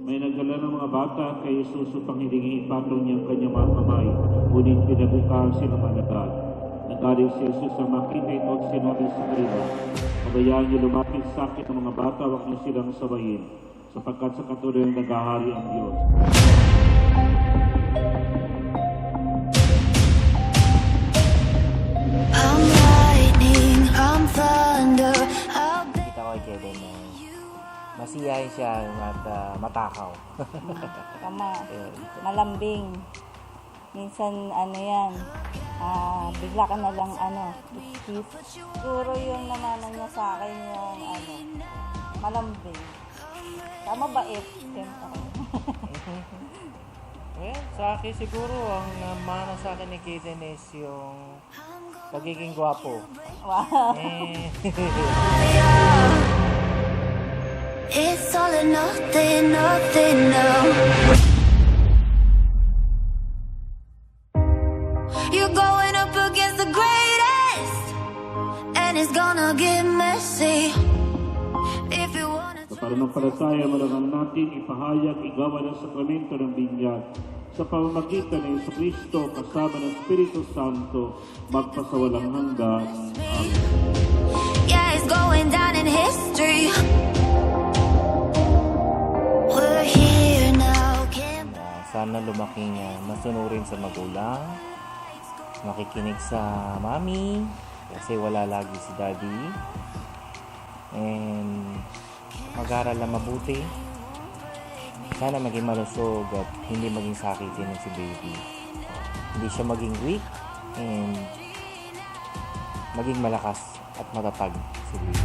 May nagdala ng mga bata kay Jesus upang hilingi ipatong niya ang kanyang mga kamay, ngunit pinabukaan silang alagad. Nagaling si Jesus na makita ito at sinabi sa kanila, "Pabayaan niyo lumapit sa akin ang mga bata, huwag niyo silang sabayin, sapagkat sa katuloy naghahari ang Diyos." I'm lightning, I'm thunder, I'll be... Kita ko kay Kevin na masiyahin siya at matakaw. Tama. Ayun. Malambing. Minsan, bigla ka na lang, kiss. Siguro yung namanan niya sa akin yung, malambing. Mabait, siyempre. Sa akin siguro, ang namana sa akin ni Kaden is yung pagiging gwapo. Wow. It's all or nothing, nothing, no. You're going up against the greatest, and it's gonna get messy. If you wanna... Sa pananampalataya, marangal natin ipahayag igawa ng sakramento ng binyag sa pamamagitan ng Jesucristo kasama ng Espiritu Santo magpasawalang hanggan. Amen. Yeah, it's going down in history. We're here now, can't... Sana lumaking masunurin sa magulang, makikinig sa mami, kasi wala lagi si daddy, and mag-aral na mabuti. Sana maging malusog at hindi maging sakitin si baby. Hindi siya maging weak and maging malakas at matatag si baby.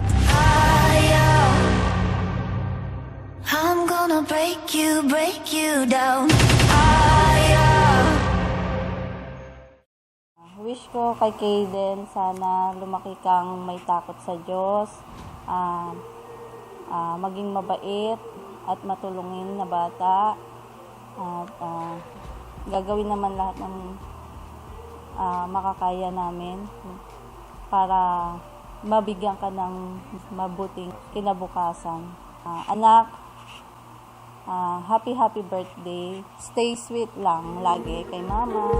I'm gonna break you down. Wish ko kay Kaden, sana lumaki kang may takot sa Diyos, maging mabait at matulungin na bata, at gagawin naman lahat ng makakaya namin para mabigyan ka ng mabuting kinabukasan. Anak, happy birthday. Stay sweet lang lagi kay mama.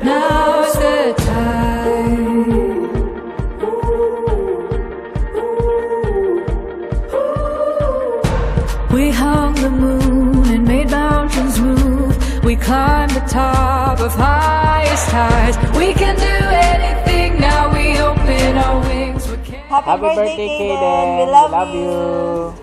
Now's the time. We hung the moon and made mountains move. We climbed the top of highest heights. We can do anything now. We open our wings. Happy birthday, Kaden. We love you.